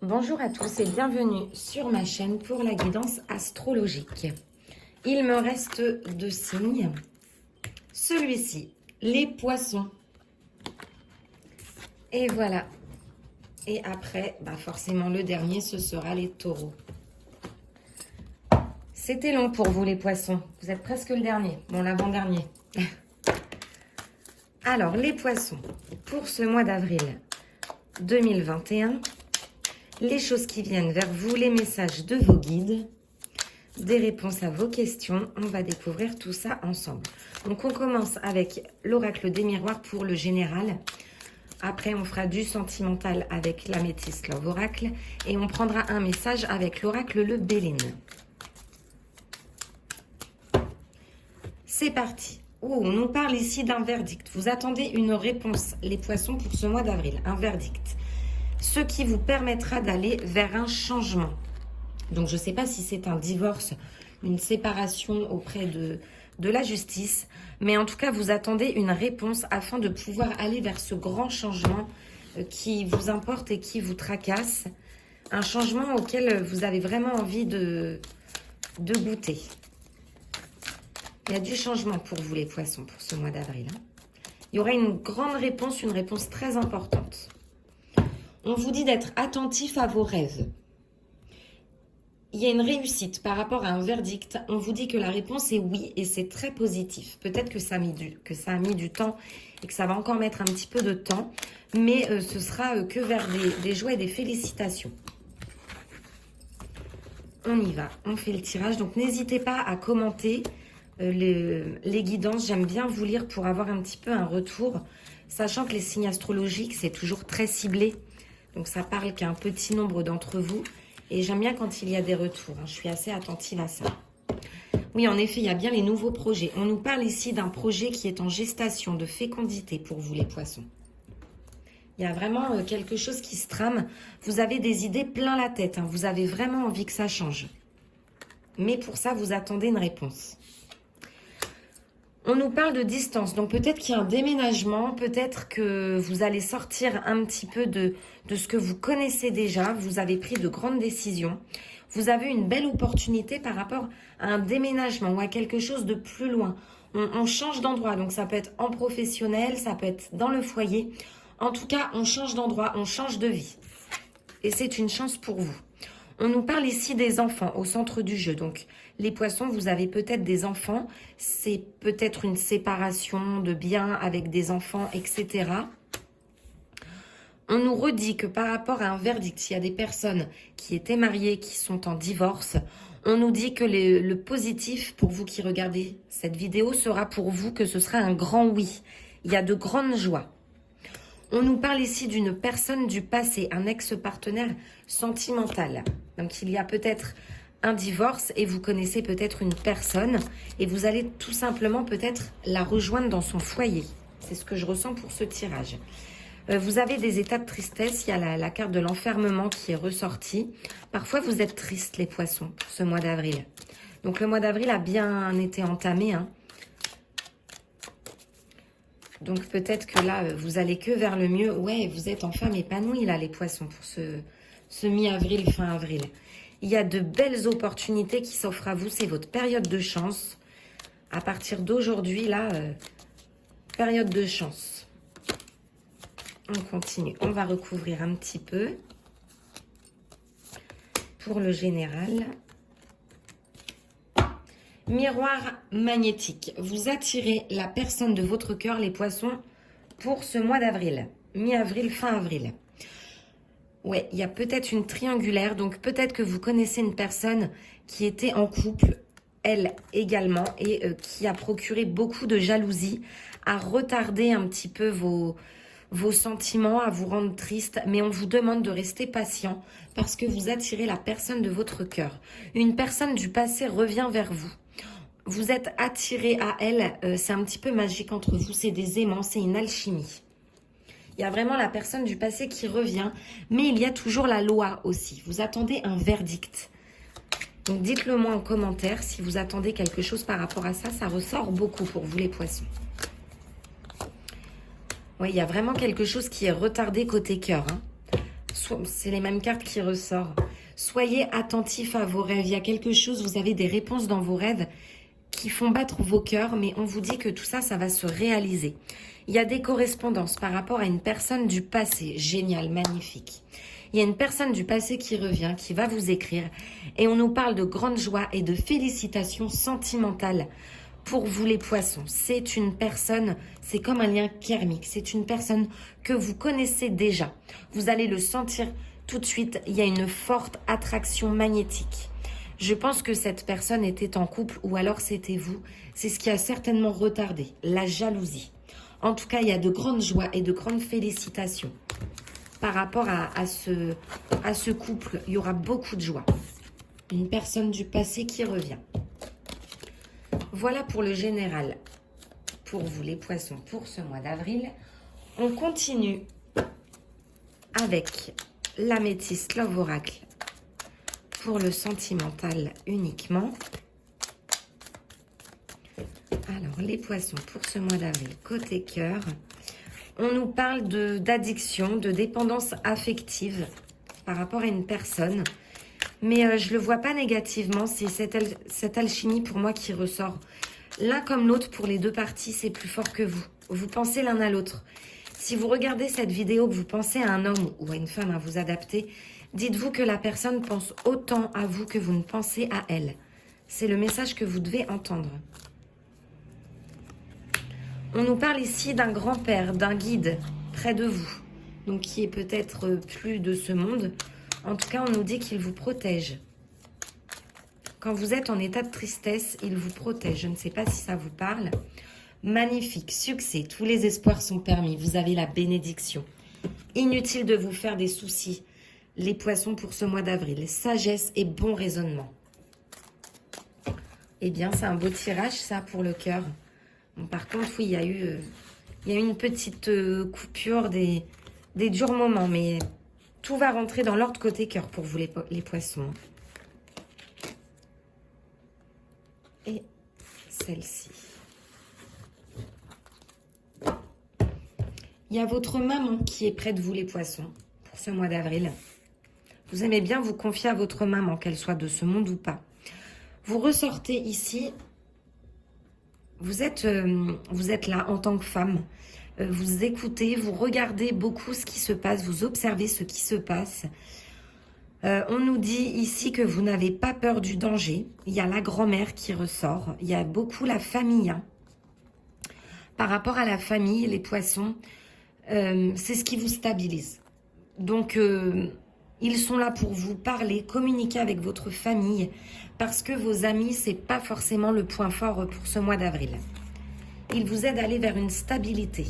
Bonjour à tous et bienvenue sur ma chaîne pour la guidance astrologique. Il me reste deux signes. Celui-ci, les poissons. Et voilà. Et après, forcément le dernier, ce sera les taureaux. C'était long pour vous les poissons. Vous êtes presque le dernier. Bon, l'avant-dernier. Alors, les poissons, pour ce mois d'avril 2021... les choses qui viennent vers vous, les messages de vos guides, des réponses à vos questions. On va découvrir tout ça ensemble. Donc, on commence avec l'oracle des miroirs pour le général. Après, on fera du sentimental avec l'améthyste Love Oracle. Et on prendra un message avec l'oracle le Béline. C'est parti. Oh, on nous parle ici d'un verdict. Vous attendez une réponse, les poissons, pour ce mois d'avril. Un verdict. Ce qui vous permettra d'aller vers un changement. Donc, je ne sais pas si c'est un divorce, une séparation auprès de la justice, mais en tout cas, vous attendez une réponse afin de pouvoir aller vers ce grand changement qui vous importe et qui vous tracasse. Un changement auquel vous avez vraiment envie de goûter. Il y a du changement pour vous, les poissons, pour ce mois d'avril. Il y aura une grande réponse, une réponse très importante. On vous dit d'être attentif à vos rêves. Il y a une réussite par rapport à un verdict. On vous dit que la réponse est oui et c'est très positif. Peut-être que ça a mis du temps et que ça va encore mettre un petit peu de temps. Mais ce sera que vers des joies et des félicitations. On y va, on fait le tirage. Donc n'hésitez pas à commenter les guidances. J'aime bien vous lire pour avoir un petit peu un retour. Sachant que les signes astrologiques, c'est toujours très ciblé. Donc, ça parle qu'à un petit nombre d'entre vous. Et j'aime bien quand il y a des retours. Je suis assez attentive à ça. Oui, en effet, il y a bien les nouveaux projets. On nous parle ici d'un projet qui est en gestation de fécondité pour vous, les poissons. Il y a vraiment quelque chose qui se trame. Vous avez des idées plein la tête. Vous avez vraiment envie que ça change. Mais pour ça, vous attendez une réponse. On nous parle de distance, donc peut-être qu'il y a un déménagement, peut-être que vous allez sortir un petit peu de ce que vous connaissez déjà, vous avez pris de grandes décisions, vous avez une belle opportunité par rapport à un déménagement ou à quelque chose de plus loin. On change d'endroit, donc ça peut être en professionnel, ça peut être dans le foyer. En tout cas, on change d'endroit, on change de vie. Et c'est une chance pour vous. On nous parle ici des enfants au centre du jeu. Donc, les poissons, vous avez peut-être des enfants. C'est peut-être une séparation de biens avec des enfants, etc. On nous redit que par rapport à un verdict, il y a des personnes qui étaient mariées, qui sont en divorce. On nous dit que le positif, pour vous qui regardez cette vidéo, sera pour vous que ce sera un grand oui. Il y a de grandes joies. On nous parle ici d'une personne du passé, un ex-partenaire sentimental. Donc, il y a peut-être un divorce et vous connaissez peut-être une personne et vous allez tout simplement peut-être la rejoindre dans son foyer. C'est ce que je ressens pour ce tirage. Vous avez des états de tristesse. Il y a la carte de l'enfermement qui est ressortie. Parfois, vous êtes tristes, les poissons, pour ce mois d'avril. Donc, le mois d'avril a bien été entamé, Donc, peut-être que là, vous allez que vers le mieux. Ouais, vous êtes enfin épanouis, là, les poissons, pour ce mi-avril, fin avril. Il y a de belles opportunités qui s'offrent à vous. C'est votre période de chance. À partir d'aujourd'hui, là, période de chance. On continue. On va recouvrir un petit peu. Pour le général. Miroir magnétique. Vous attirez la personne de votre cœur, les poissons, pour ce mois d'avril. Mi-avril, fin avril. Ouais, il y a peut-être une triangulaire. Donc, peut-être que vous connaissez une personne qui était en couple, elle également, et qui a procuré beaucoup de jalousie, à retarder un petit peu vos sentiments, à vous rendre triste. Mais on vous demande de rester patient parce que vous attirez la personne de votre cœur. Une personne du passé revient vers vous. Vous êtes attiré à elle, c'est un petit peu magique entre vous, c'est des aimants, c'est une alchimie. Il y a vraiment la personne du passé qui revient, mais il y a toujours la loi aussi. Vous attendez un verdict. Donc dites-le moi en commentaire si vous attendez quelque chose par rapport à ça. Ça ressort beaucoup pour vous les poissons. Oui, il y a vraiment quelque chose qui est retardé côté cœur. c'est les mêmes cartes qui ressortent. Soyez attentifs à vos rêves. Il y a quelque chose, vous avez des réponses dans vos rêves qui font battre vos cœurs, mais on vous dit que tout ça, ça va se réaliser. Il y a des correspondances par rapport à une personne du passé. Génial, magnifique. Il y a une personne du passé qui revient, qui va vous écrire. Et on nous parle de grande joie et de félicitations sentimentales pour vous les poissons. C'est une personne, c'est comme un lien karmique. C'est une personne que vous connaissez déjà. Vous allez le sentir tout de suite. Il y a une forte attraction magnétique. Je pense que cette personne était en couple ou alors c'était vous. C'est ce qui a certainement retardé, la jalousie. En tout cas, il y a de grandes joies et de grandes félicitations. Par rapport à ce couple, il y aura beaucoup de joie. Une personne du passé qui revient. Voilà pour le général. Pour vous les poissons, pour ce mois d'avril. On continue avec l'améthyste Love Oracle. Pour le sentimental uniquement. Alors, les poissons pour ce mois d'avril, côté cœur. On nous parle d'addiction, de dépendance affective par rapport à une personne. Mais je ne le vois pas négativement. C'est cette alchimie pour moi qui ressort. L'un comme l'autre, pour les deux parties, c'est plus fort que vous. Vous pensez l'un à l'autre. Si vous regardez cette vidéo, que vous pensez à un homme ou à une femme à vous adapter, dites-vous que la personne pense autant à vous que vous ne pensez à elle. C'est le message que vous devez entendre. On nous parle ici d'un grand-père, d'un guide près de vous. Donc qui est peut-être plus de ce monde. En tout cas, on nous dit qu'il vous protège. Quand vous êtes en état de tristesse, il vous protège. Je ne sais pas si ça vous parle. Magnifique, succès, tous les espoirs sont permis. Vous avez la bénédiction. Inutile de vous faire des soucis. Les poissons pour ce mois d'avril. Sagesse et bon raisonnement. Eh bien, c'est un beau tirage, ça, pour le cœur. Bon, par contre, oui, il y a eu une petite coupure, des durs moments. Mais tout va rentrer dans l'ordre côté cœur pour vous, les poissons. Et celle-ci. Il y a votre maman qui est près de vous, les poissons, pour ce mois d'avril. Vous aimez bien vous confier à votre maman, qu'elle soit de ce monde ou pas. Vous ressortez ici, vous êtes là en tant que femme. Vous écoutez, vous regardez beaucoup ce qui se passe, vous observez ce qui se passe. On nous dit ici que vous n'avez pas peur du danger. Il y a la grand-mère qui ressort. Il y a beaucoup la famille. Hein. Par rapport à la famille, les poissons, c'est ce qui vous stabilise. Donc, ils sont là pour vous parler, communiquer avec votre famille, parce que vos amis, c'est pas forcément le point fort pour ce mois d'avril. Ils vous aident à aller vers une stabilité.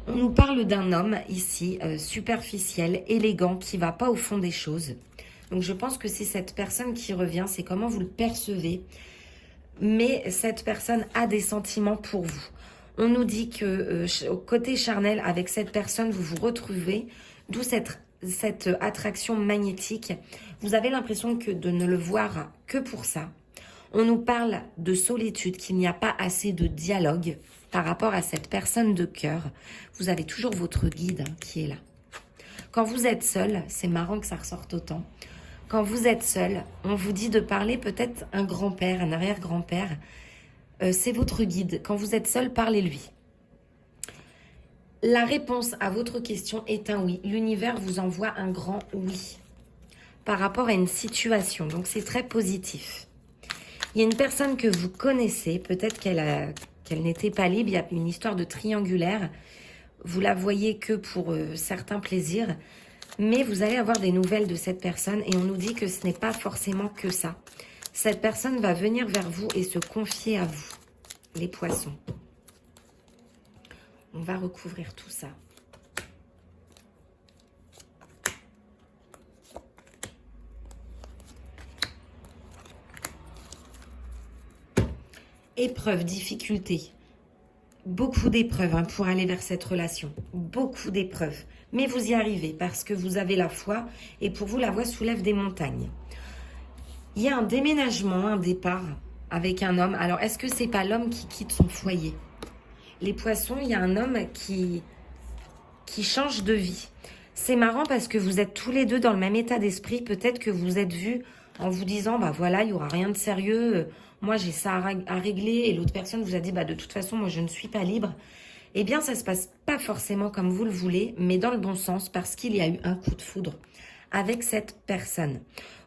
On nous parle d'un homme ici, superficiel, élégant, qui ne va pas au fond des choses. Donc je pense que c'est cette personne qui revient, c'est comment vous le percevez. Mais cette personne a des sentiments pour vous. On nous dit que côté charnel, avec cette personne, vous vous retrouvez, d'où cette attraction magnétique. Vous avez l'impression que de ne le voir que pour ça. On nous parle de solitude, qu'il n'y a pas assez de dialogue par rapport à cette personne de cœur. Vous avez toujours votre guide qui est là. Quand vous êtes seul, c'est marrant que ça ressorte autant. Quand vous êtes seul, on vous dit de parler peut-être un grand-père, un arrière-grand-père. C'est votre guide. Quand vous êtes seul, parlez-lui. La réponse à votre question est un oui. L'univers vous envoie un grand oui par rapport à une situation. Donc, c'est très positif. Il y a une personne que vous connaissez. Peut-être qu'elle n'était pas libre. Il y a une histoire de triangulaire. Vous la voyez que pour certains plaisirs. Mais vous allez avoir des nouvelles de cette personne. Et on nous dit que ce n'est pas forcément que ça. Cette personne va venir vers vous et se confier à vous, les poissons. On va recouvrir tout ça. Épreuve, difficulté. Beaucoup d'épreuves pour aller vers cette relation. Beaucoup d'épreuves. Mais vous y arrivez parce que vous avez la foi. Et pour vous, la voie soulève des montagnes. Il y a un déménagement, un départ avec un homme. Alors, est-ce que c'est pas l'homme qui quitte son foyer? Les poissons, il y a un homme qui qui change de vie. C'est marrant parce que vous êtes tous les deux dans le même état d'esprit. Peut-être que vous êtes vus en vous disant, bah voilà, il n'y aura rien de sérieux. Moi, j'ai ça à régler. Et l'autre personne vous a dit, bah de toute façon, moi, je ne suis pas libre. Eh bien, ça ne se passe pas forcément comme vous le voulez, mais dans le bon sens parce qu'il y a eu un coup de foudre avec cette personne.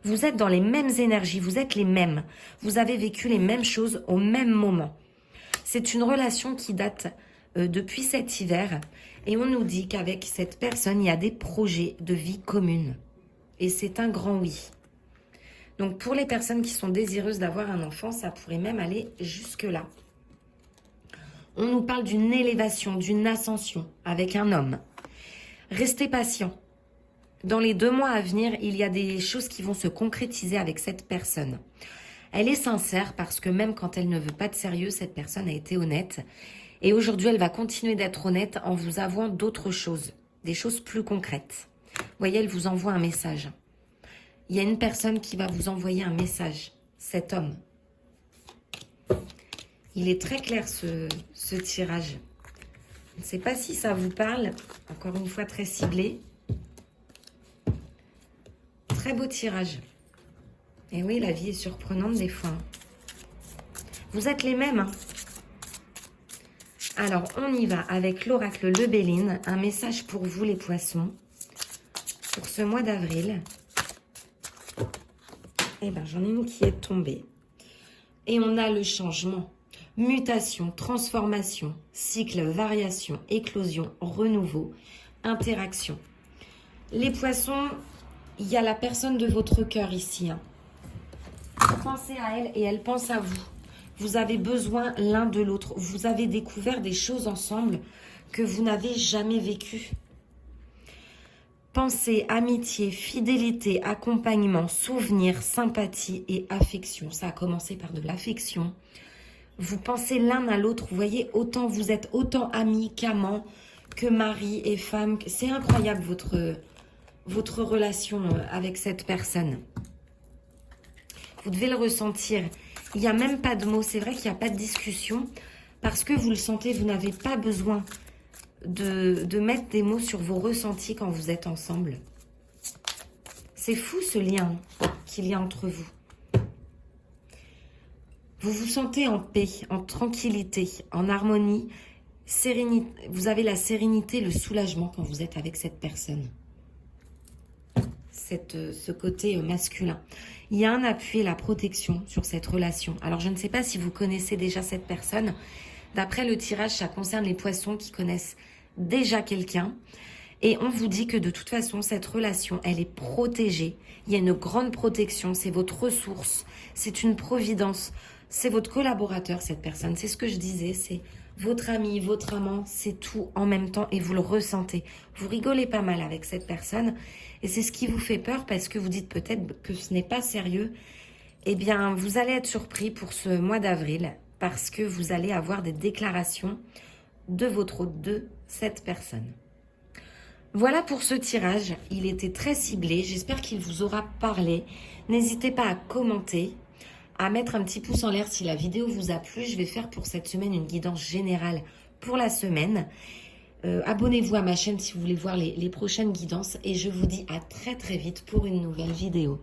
Vous êtes dans les mêmes énergies, vous êtes les mêmes. Vous avez vécu les mêmes choses au même moment. C'est une relation qui date depuis cet hiver et on nous dit qu'avec cette personne, il y a des projets de vie commune. Et c'est un grand oui. Donc pour les personnes qui sont désireuses d'avoir un enfant, ça pourrait même aller jusque-là. On nous parle d'une élévation, d'une ascension avec un homme. Restez patient. Dans les 2 mois à venir, il y a des choses qui vont se concrétiser avec cette personne. Elle est sincère parce que même quand elle ne veut pas de sérieux, cette personne a été honnête. Et aujourd'hui, elle va continuer d'être honnête en vous avouant d'autres choses, des choses plus concrètes. Vous voyez, elle vous envoie un message. Il y a une personne qui va vous envoyer un message, cet homme. Il est très clair ce tirage. Je ne sais pas si ça vous parle. Encore une fois, très ciblé. Très beau tirage. Et oui, la vie est surprenante des fois. Vous êtes les mêmes. Hein. Alors, on y va avec l'oracle Le Béline. Un message pour vous, les poissons. Pour ce mois d'avril. Eh bien, j'en ai une qui est tombée. Et on a le changement. Mutation, transformation, cycle, variation, éclosion, renouveau, interaction. Les poissons... Il y a la personne de votre cœur ici. Hein. Pensez à elle et elle pense à vous. Vous avez besoin l'un de l'autre. Vous avez découvert des choses ensemble que vous n'avez jamais vécues. Pensée, amitié, fidélité, accompagnement, souvenir, sympathie et affection. Ça a commencé par de l'affection. Vous pensez l'un à l'autre. Vous voyez, autant vous êtes autant amis qu'amants, que mari et femme. C'est incroyable votre relation avec cette personne. Vous devez le ressentir. Il n'y a même pas de mots. C'est vrai qu'il n'y a pas de discussion parce que vous le sentez. Vous n'avez pas besoin de mettre des mots sur vos ressentis quand vous êtes ensemble. C'est fou ce lien qu'il y a entre vous. Vous vous sentez en paix, en tranquillité, en harmonie, sérénité. Vous avez la sérénité, le soulagement quand vous êtes avec cette personne. Ce côté masculin. Il y a un appui et la protection sur cette relation. Alors, je ne sais pas si vous connaissez déjà cette personne. D'après le tirage, ça concerne les poissons qui connaissent déjà quelqu'un. Et on vous dit que de toute façon, cette relation, elle est protégée. Il y a une grande protection. C'est votre ressource. C'est une providence. C'est votre collaborateur, cette personne. C'est ce que je disais. C'est votre ami, votre amant. C'est tout en même temps et vous le ressentez. Vous rigolez pas mal avec cette personne. Et c'est ce qui vous fait peur parce que vous dites peut-être que ce n'est pas sérieux. Eh bien, vous allez être surpris pour ce mois d'avril parce que vous allez avoir des déclarations de cette personne. Voilà pour ce tirage. Il était très ciblé. J'espère qu'il vous aura parlé. N'hésitez pas à commenter, à mettre un petit pouce en l'air si la vidéo vous a plu. Je vais faire pour cette semaine une guidance générale pour la semaine. Abonnez-vous à ma chaîne si vous voulez voir les prochaines guidances et je vous dis à très très vite pour une nouvelle vidéo.